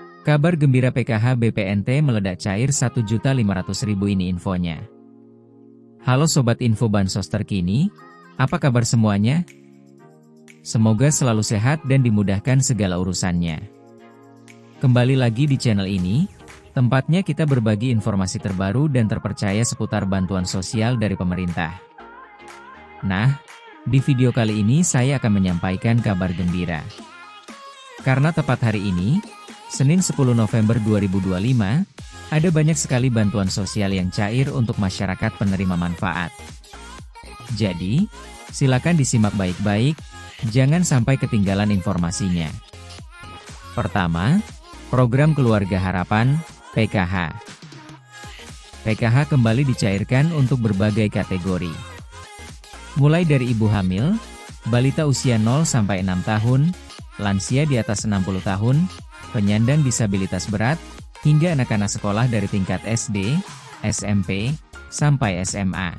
Kabar gembira PKH BPNT meledak cair 1.500.000 ini infonya. Halo Sobat Info Bansos terkini, apa kabar semuanya? Semoga selalu sehat dan dimudahkan segala urusannya. Kembali lagi di channel ini, tempatnya kita berbagi informasi terbaru dan terpercaya seputar bantuan sosial dari pemerintah. Nah, di video kali ini saya akan menyampaikan kabar gembira. Karena tepat hari ini, Senin 10 November 2025, ada banyak sekali bantuan sosial yang cair untuk masyarakat penerima manfaat. Jadi, silakan disimak baik-baik, jangan sampai ketinggalan informasinya. Pertama, Program Keluarga Harapan, PKH. PKH kembali dicairkan untuk berbagai kategori. Mulai dari ibu hamil, balita usia 0-6 tahun, lansia di atas 60 tahun, penyandang disabilitas berat, hingga anak-anak sekolah dari tingkat SD, SMP, sampai SMA.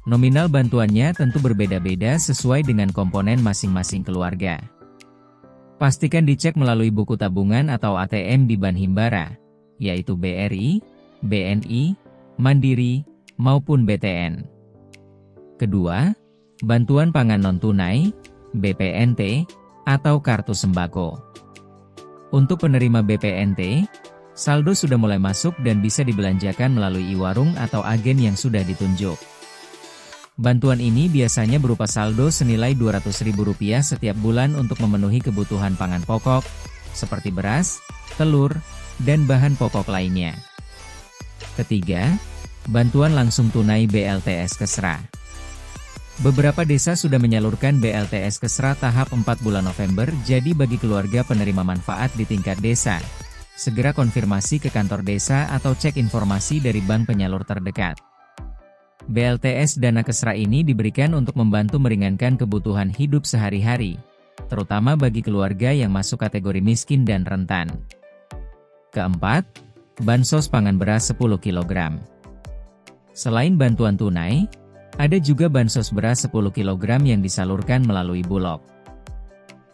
Nominal bantuannya tentu berbeda-beda sesuai dengan komponen masing-masing keluarga. Pastikan dicek melalui buku tabungan atau ATM di Bank Himbara, yaitu BRI, BNI, Mandiri, maupun BTN. Kedua, bantuan pangan non-tunai, BPNT, atau kartu sembako. Untuk penerima BPNT, saldo sudah mulai masuk dan bisa dibelanjakan melalui e-warung atau agen yang sudah ditunjuk. Bantuan ini biasanya berupa saldo senilai Rp200.000 setiap bulan untuk memenuhi kebutuhan pangan pokok, seperti beras, telur, dan bahan pokok lainnya. Ketiga, bantuan langsung tunai BLTS Kesra. Beberapa desa sudah menyalurkan BLTS Kesra tahap 4 bulan November, jadi bagi keluarga penerima manfaat di tingkat desa, segera konfirmasi ke kantor desa atau cek informasi dari bank penyalur terdekat. BLTS Dana Kesra ini diberikan untuk membantu meringankan kebutuhan hidup sehari-hari, terutama bagi keluarga yang masuk kategori miskin dan rentan. Keempat, Bansos Pangan Beras 10 kg. Selain bantuan tunai, ada juga bansos beras 10 kg yang disalurkan melalui Bulog.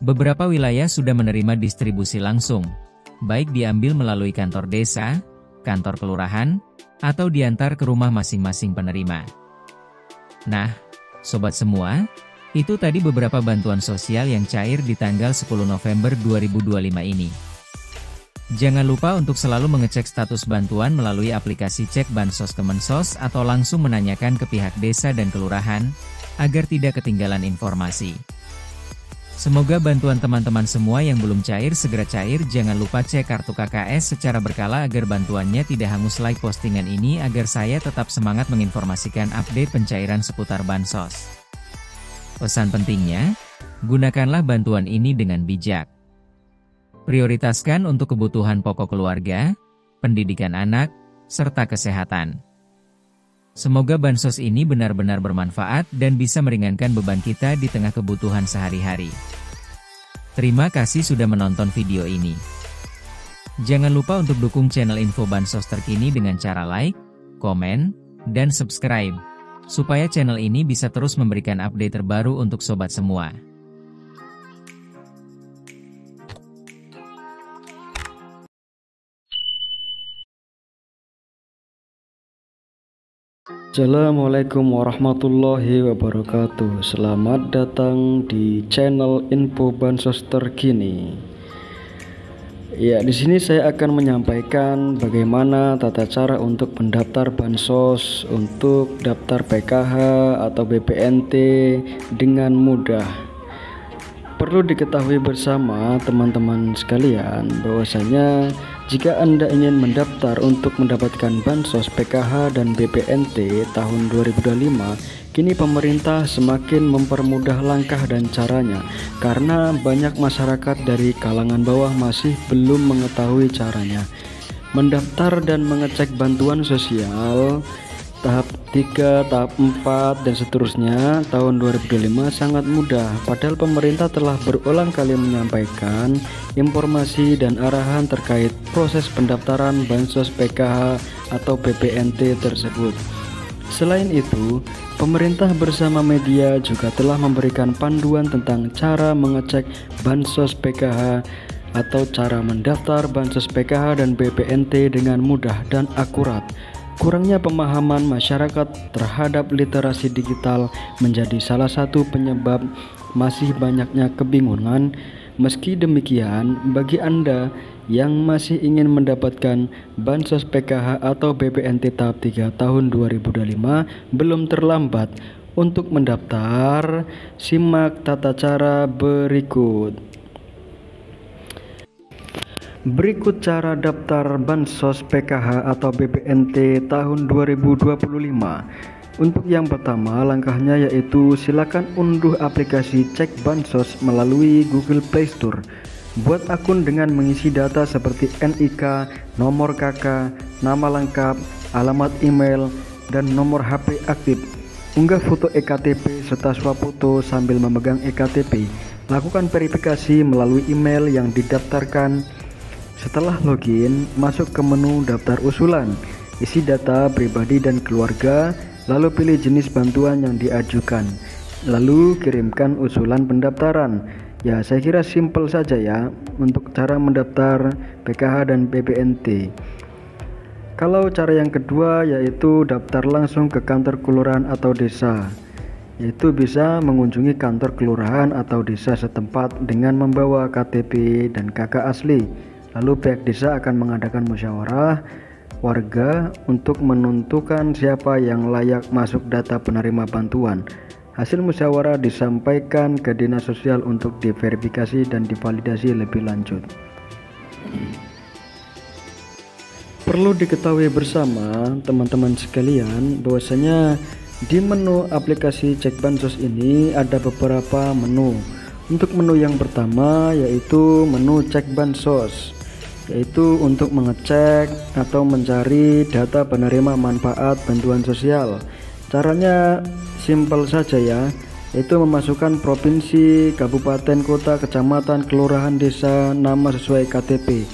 Beberapa wilayah sudah menerima distribusi langsung, baik diambil melalui kantor desa, kantor kelurahan, atau diantar ke rumah masing-masing penerima. Nah, sobat semua, itu tadi beberapa bantuan sosial yang cair di tanggal 10 November 2025 ini. Jangan lupa untuk selalu mengecek status bantuan melalui aplikasi Cek Bansos Kemensos atau langsung menanyakan ke pihak desa dan kelurahan, agar tidak ketinggalan informasi. Semoga bantuan teman-teman semua yang belum cair segera cair. Jangan lupa cek kartu KKS secara berkala agar bantuannya tidak hangus. Like postingan ini agar saya tetap semangat menginformasikan update pencairan seputar bansos. Pesan pentingnya, gunakanlah bantuan ini dengan bijak. Prioritaskan untuk kebutuhan pokok keluarga, pendidikan anak, serta kesehatan. Semoga bansos ini benar-benar bermanfaat dan bisa meringankan beban kita di tengah kebutuhan sehari-hari. Terima kasih sudah menonton video ini. Jangan lupa untuk dukung channel Info Bansos terkini dengan cara like, komen, dan subscribe, supaya channel ini bisa terus memberikan update terbaru untuk sobat semua. Assalamualaikum warahmatullahi wabarakatuh. Selamat datang di channel Info Bansos terkini. Ya, di sini saya akan menyampaikan bagaimana tata cara untuk mendaftar bansos untuk daftar PKH atau BPNT dengan mudah. Perlu diketahui bersama teman-teman sekalian bahwasanya jika Anda ingin mendaftar untuk mendapatkan bansos PKH dan BPNT tahun 2025, kini pemerintah semakin mempermudah langkah dan caranya karena banyak masyarakat dari kalangan bawah masih belum mengetahui caranya. Mendaftar dan mengecek bantuan sosial tahap 3, tahap 4, dan seterusnya tahun 2025 sangat mudah, padahal pemerintah telah berulang kali menyampaikan informasi dan arahan terkait proses pendaftaran bansos PKH atau BPNT tersebut. Selain itu, pemerintah bersama media juga telah memberikan panduan tentang cara mengecek bansos PKH atau cara mendaftar Bansos PKH dan BPNT dengan mudah dan akurat. Kurangnya pemahaman masyarakat terhadap literasi digital menjadi salah satu penyebab masih banyaknya kebingungan. Meski demikian, bagi Anda yang masih ingin mendapatkan Bansos PKH atau BPNT tahap 3 tahun 2025, belum terlambat untuk mendaftar. Simak tata cara berikut. Berikut cara daftar Bansos PKH atau BPNT tahun 2025. Untuk yang pertama, langkahnya yaitu silakan unduh aplikasi Cek Bansos melalui Google Play Store. Buat akun dengan mengisi data seperti NIK, nomor KK, nama lengkap, alamat email, dan nomor HP aktif. Unggah foto EKTP serta swafoto sambil memegang EKTP. Lakukan verifikasi melalui email yang didaftarkan. Setelah login, masuk ke menu daftar usulan, isi data pribadi dan keluarga, lalu pilih jenis bantuan yang diajukan, lalu kirimkan usulan pendaftaran. Ya, saya kira simpel saja ya untuk cara mendaftar PKH dan BPNT. Kalau cara yang kedua yaitu daftar langsung ke kantor kelurahan atau desa, yaitu bisa mengunjungi kantor kelurahan atau desa setempat dengan membawa KTP dan KK asli. Lalu pihak desa akan mengadakan musyawarah warga untuk menentukan siapa yang layak masuk data penerima bantuan. Hasil musyawarah disampaikan ke Dinas Sosial untuk diverifikasi dan divalidasi lebih lanjut. Perlu diketahui bersama teman-teman sekalian bahwasanya di menu aplikasi Cek Bansos ini ada beberapa menu. Untuk menu yang pertama yaitu menu Cek Bansos, yaitu untuk mengecek atau mencari data penerima manfaat bantuan sosial. Caranya simpel saja ya, yaitu memasukkan provinsi, kabupaten, kota, kecamatan, kelurahan, desa, nama sesuai KTP.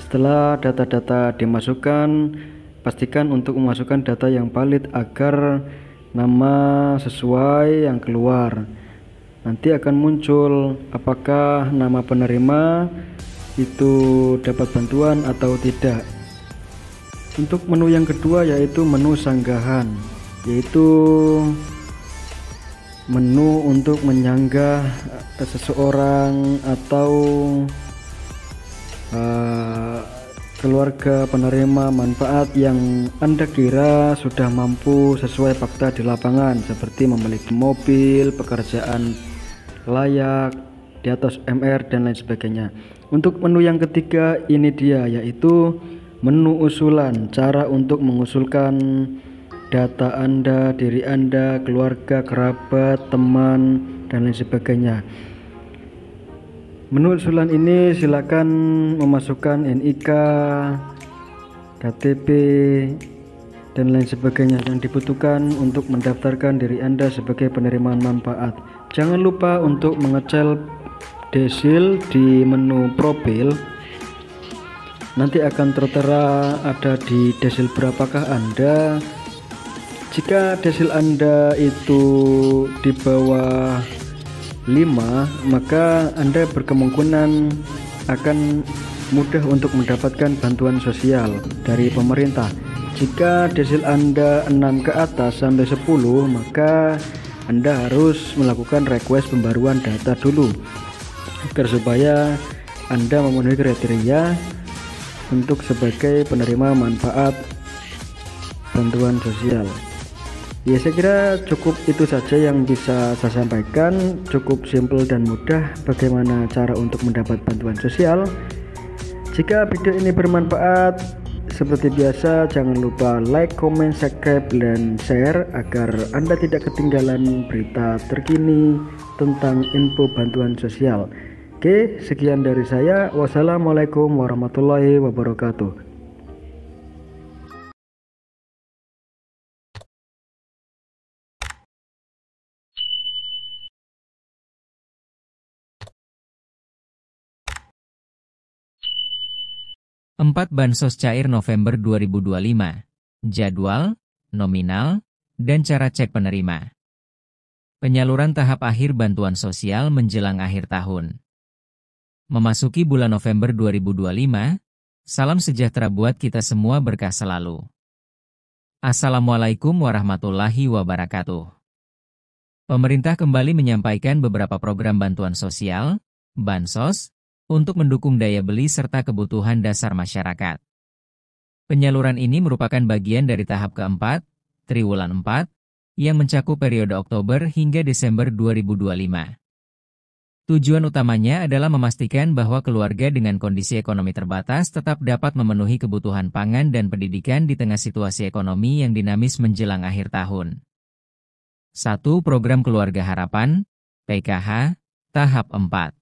Setelah data-data dimasukkan, pastikan untuk memasukkan data yang valid agar nama sesuai yang keluar. Nanti akan muncul apakah nama penerima itu dapat bantuan atau tidak. Untuk menu yang kedua yaitu menu sanggahan, yaitu menu untuk menyanggah seseorang atau keluarga penerima manfaat yang Anda kira sudah mampu sesuai fakta di lapangan, seperti memiliki mobil, pekerjaan layak, di atas MR dan lain sebagainya. Untuk menu yang ketiga ini dia, yaitu menu usulan, cara untuk mengusulkan data Anda, diri Anda, keluarga, kerabat, teman, dan lain sebagainya. Menu usulan ini silakan memasukkan NIK, KTP, dan lain sebagainya yang dibutuhkan untuk mendaftarkan diri Anda sebagai penerima manfaat. Jangan lupa untuk mengecel desil di menu profil. Nanti akan tertera ada di desil berapakah Anda. Jika desil Anda itu di bawah 5, maka Anda berkemungkinan akan mudah untuk mendapatkan bantuan sosial dari pemerintah. Jika desil Anda 6 ke atas sampai 10, maka Anda harus melakukan request pembaruan data dulu agar supaya Anda memenuhi kriteria untuk sebagai penerima manfaat bantuan sosial. Ya, saya kira cukup itu saja yang bisa saya sampaikan. Cukup simpel dan mudah bagaimana cara untuk mendapat bantuan sosial. Jika video ini bermanfaat, seperti biasa jangan lupa like, comment, subscribe, dan share agar Anda tidak ketinggalan berita terkini tentang info bantuan sosial. Oke, sekian dari saya. Wassalamualaikum warahmatullahi wabarakatuh. Empat Bansos cair November 2025. Jadwal, nominal, dan cara cek penerima. Penyaluran tahap akhir bantuan sosial menjelang akhir tahun. Memasuki bulan November 2025, salam sejahtera buat kita semua, berkah selalu. Assalamualaikum warahmatullahi wabarakatuh. Pemerintah kembali menyampaikan beberapa program bantuan sosial, Bansos, untuk mendukung daya beli serta kebutuhan dasar masyarakat. Penyaluran ini merupakan bagian dari tahap keempat, Triwulan 4, yang mencakup periode Oktober hingga Desember 2025. Tujuan utamanya adalah memastikan bahwa keluarga dengan kondisi ekonomi terbatas tetap dapat memenuhi kebutuhan pangan dan pendidikan di tengah situasi ekonomi yang dinamis menjelang akhir tahun. 1. Program Keluarga Harapan, PKH, Tahap 4.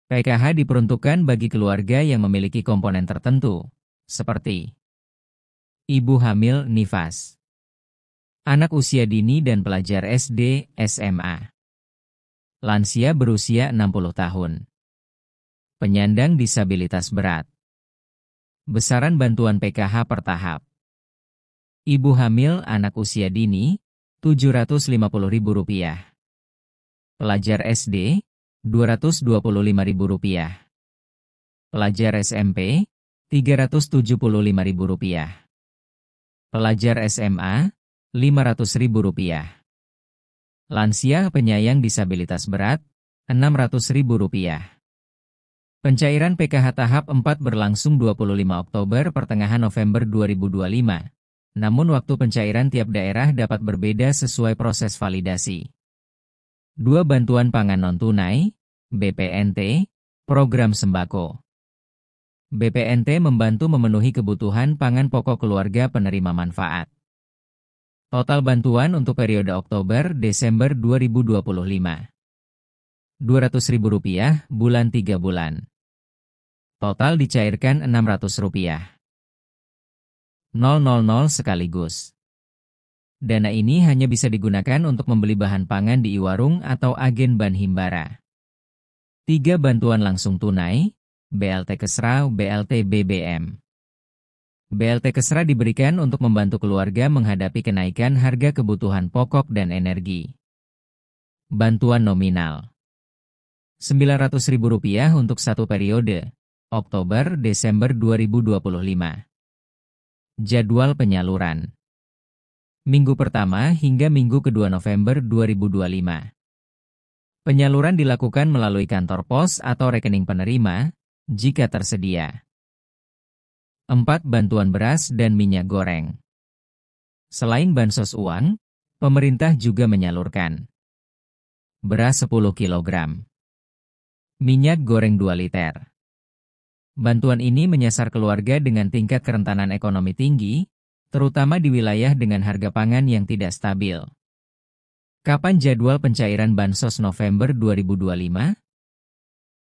PKH diperuntukkan bagi keluarga yang memiliki komponen tertentu, seperti ibu hamil nifas, anak usia dini dan pelajar SD, SMA. Lansia berusia 60 tahun. Penyandang disabilitas berat. Besaran bantuan PKH per tahap. Ibu hamil anak usia dini, Rp750.000. Pelajar SD, Rp225.000. Pelajar SMP, Rp375.000. Pelajar SMA, Rp500.000. Lansia penyayang disabilitas berat, Rp600.000. Pencairan PKH tahap 4 berlangsung 25 Oktober pertengahan November 2025. Namun waktu pencairan tiap daerah dapat berbeda sesuai proses validasi. 2. Bantuan pangan non-tunai, BPNT, program sembako. BPNT membantu memenuhi kebutuhan pangan pokok keluarga penerima manfaat. Total bantuan untuk periode Oktober-Desember 2025. Rp200.000, bulan 3 bulan. Total dicairkan Rp600. 000 sekaligus. Dana ini hanya bisa digunakan untuk membeli bahan pangan di e-warung atau agen Ban Himbara. 3. Bantuan langsung tunai, BLT Kesra, BLT BBM. BLT Kesra diberikan untuk membantu keluarga menghadapi kenaikan harga kebutuhan pokok dan energi. Bantuan nominal Rp900.000 untuk satu periode, Oktober-Desember 2025. Jadwal penyaluran Minggu pertama hingga minggu kedua November 2025. Penyaluran dilakukan melalui kantor pos atau rekening penerima, jika tersedia. 4. Bantuan beras dan minyak goreng. Selain bansos uang, pemerintah juga menyalurkan beras 10 kg, minyak goreng 2 liter. Bantuan ini menyasar keluarga dengan tingkat kerentanan ekonomi tinggi, terutama di wilayah dengan harga pangan yang tidak stabil. Kapan jadwal pencairan bansos November 2025?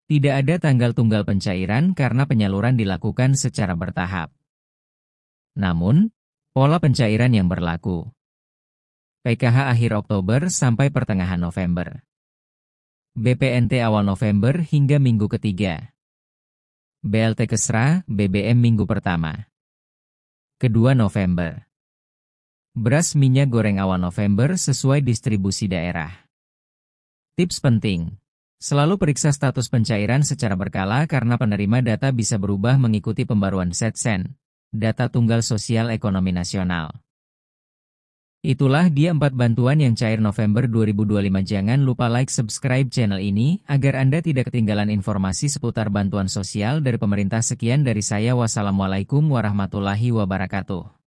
Tidak ada tanggal tunggal pencairan karena penyaluran dilakukan secara bertahap. Namun, pola pencairan yang berlaku. PKH akhir Oktober sampai pertengahan November. BPNT awal November hingga minggu ketiga. BLT Kesra, BBM minggu pertama. Kedua November. Beras minyak goreng awal November sesuai distribusi daerah. Tips penting. Selalu periksa status pencairan secara berkala karena penerima data bisa berubah mengikuti pembaruan Setsen, data tunggal sosial ekonomi nasional. Itulah dia 4 bantuan yang cair November 2025. Jangan lupa like, subscribe channel ini agar Anda tidak ketinggalan informasi seputar bantuan sosial dari pemerintah. Sekian dari saya, wassalamualaikum warahmatullahi wabarakatuh.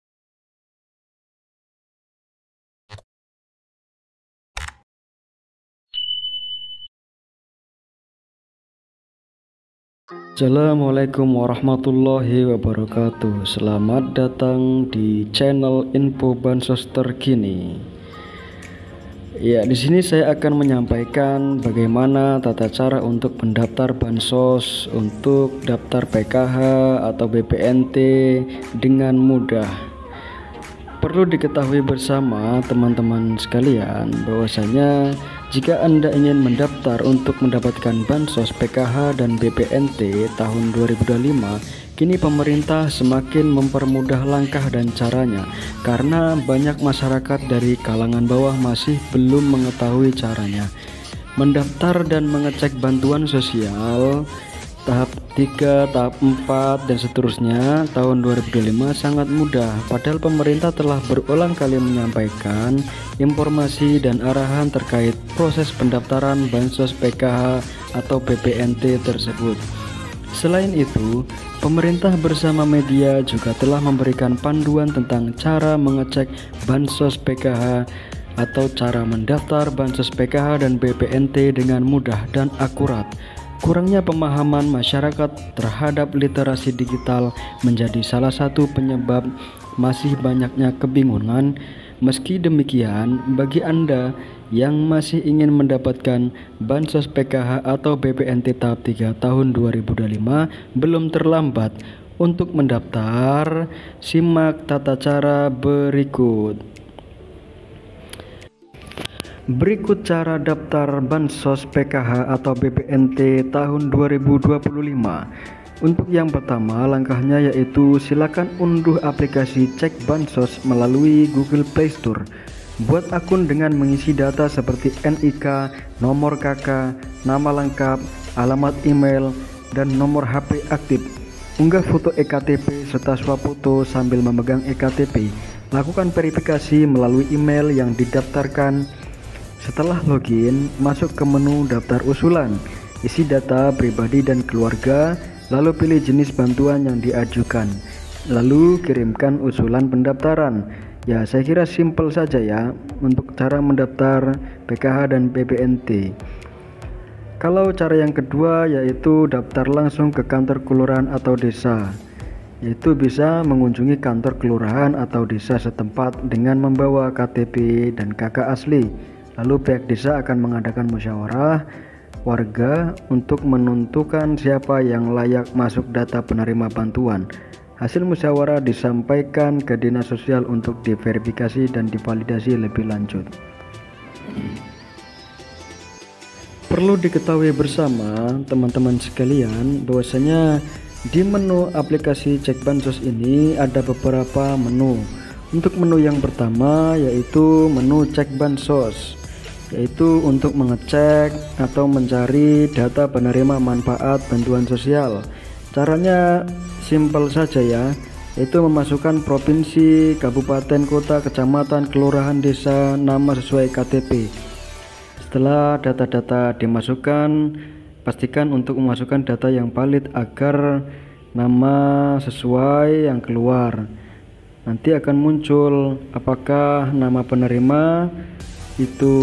Assalamualaikum warahmatullahi wabarakatuh. Selamat datang di channel Info Bansos Terkini. Ya, di sini saya akan menyampaikan bagaimana tata cara untuk mendaftar bansos untuk daftar PKH atau BPNT dengan mudah. Perlu diketahui bersama teman-teman sekalian bahwasanya jika Anda ingin mendaftar untuk mendapatkan bansos PKH dan BPNT tahun 2025, kini pemerintah semakin mempermudah langkah dan caranya karena banyak masyarakat dari kalangan bawah masih belum mengetahui caranya. Mendaftar dan mengecek bantuan sosial tahap 3, tahap 4, dan seterusnya tahun 2025 sangat mudah, padahal pemerintah telah berulang kali menyampaikan informasi dan arahan terkait proses pendaftaran Bansos PKH atau BPNT tersebut. Selain itu, pemerintah bersama media juga telah memberikan panduan tentang cara mengecek Bansos PKH atau cara mendaftar Bansos PKH dan BPNT dengan mudah dan akurat. Kurangnya pemahaman masyarakat terhadap literasi digital menjadi salah satu penyebab masih banyaknya kebingungan. Meski demikian, bagi Anda yang masih ingin mendapatkan Bansos PKH atau BPNT tahap 3 tahun 2025, belum terlambat untuk mendaftar. Simak tata cara berikut. Berikut cara daftar Bansos PKH atau BPNT tahun 2025. Untuk yang pertama, langkahnya yaitu silakan unduh aplikasi Cek Bansos melalui Google Play Store. Buat akun dengan mengisi data seperti NIK, nomor KK, nama lengkap, alamat email, dan nomor HP aktif. Unggah foto EKTP serta swafoto sambil memegang EKTP. Lakukan verifikasi melalui email yang didaftarkan. Setelah login, masuk ke menu daftar usulan, isi data pribadi dan keluarga, lalu pilih jenis bantuan yang diajukan, lalu kirimkan usulan pendaftaran. Ya, saya kira simpel saja ya untuk cara mendaftar PKH dan BPNT. Kalau cara yang kedua yaitu daftar langsung ke kantor kelurahan atau desa, yaitu bisa mengunjungi kantor kelurahan atau desa setempat dengan membawa KTP dan KK asli. Lalu pihak desa akan mengadakan musyawarah warga untuk menentukan siapa yang layak masuk data penerima bantuan. Hasil musyawarah disampaikan ke Dinas Sosial untuk diverifikasi dan divalidasi lebih lanjut. Perlu diketahui bersama teman-teman sekalian bahwasanya di menu aplikasi Cek Bansos ini ada beberapa menu. Untuk menu yang pertama yaitu menu Cek Bansos, yaitu untuk mengecek atau mencari data penerima manfaat bantuan sosial. Caranya simpel saja ya, yaitu memasukkan provinsi, kabupaten, kota, kecamatan, kelurahan, desa, nama sesuai KTP. Setelah data-data dimasukkan, pastikan untuk memasukkan data yang valid agar nama sesuai yang keluar. Nanti akan muncul apakah nama penerima itu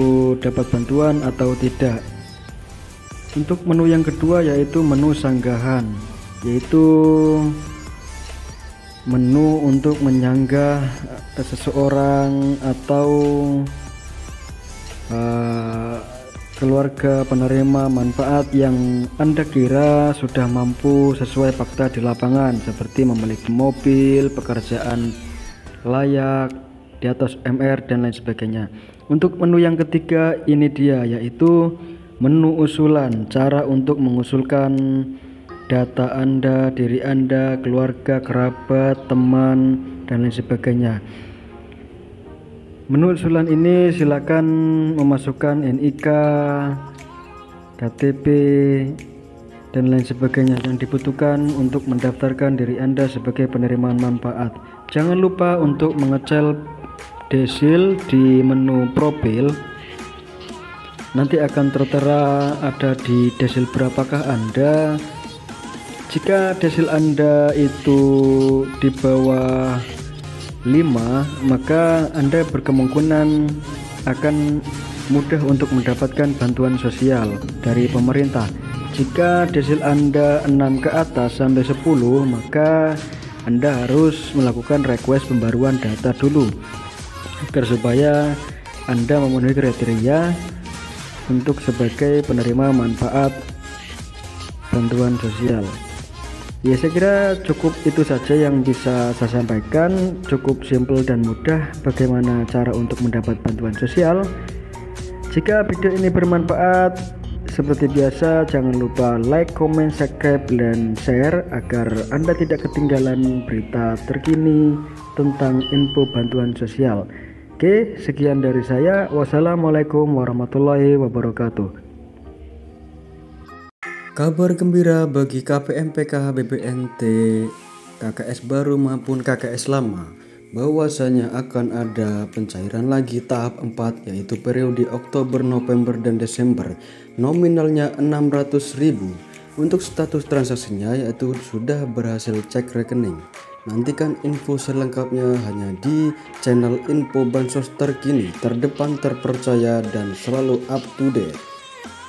dapat bantuan atau tidak. Untuk menu yang kedua yaitu menu sanggahan, yaitu menu untuk menyanggah seseorang atau keluarga penerima manfaat yang Anda kira sudah mampu sesuai fakta di lapangan, seperti memiliki mobil, pekerjaan layak, di atas MR dan lain sebagainya. Untuk menu yang ketiga ini dia, yaitu menu usulan, cara untuk mengusulkan data Anda, diri Anda, keluarga, kerabat, teman, dan lain sebagainya. Menu usulan ini silakan memasukkan NIK, KTP, dan lain sebagainya yang dibutuhkan untuk mendaftarkan diri Anda sebagai penerima manfaat. Jangan lupa untuk mengecek desil di menu profil. Nanti akan tertera ada di desil berapakah Anda. Jika desil Anda itu di bawah 5, maka Anda berkemungkinan akan mudah untuk mendapatkan bantuan sosial dari pemerintah. Jika desil Anda 6 ke atas sampai 10, maka Anda harus melakukan request pembaruan data dulu agar supaya Anda memenuhi kriteria untuk sebagai penerima manfaat bantuan sosial. Ya, saya kira cukup itu saja yang bisa saya sampaikan. Cukup simpel dan mudah bagaimana cara untuk mendapat bantuan sosial. Jika video ini bermanfaat, seperti biasa jangan lupa like, comment, subscribe, dan share agar Anda tidak ketinggalan berita terkini tentang info bantuan sosial. Oke, sekian dari saya. Wassalamualaikum warahmatullahi wabarakatuh. Kabar gembira bagi KPM-PKH BPNT, KKS baru maupun KKS lama, bahwasanya akan ada pencairan lagi tahap 4, yaitu periode Oktober, November, dan Desember. Nominalnya 600.000. Untuk status transaksinya yaitu sudah berhasil cek rekening. Nantikan info selengkapnya hanya di channel Info Bansos Terkini, terdepan, terpercaya, dan selalu up to date.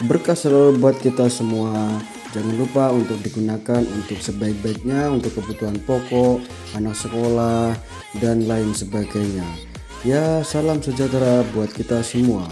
Berkah selalu buat kita semua. Jangan lupa untuk digunakan untuk sebaik-baiknya, untuk kebutuhan pokok, anak sekolah, dan lain sebagainya. Ya, salam sejahtera buat kita semua.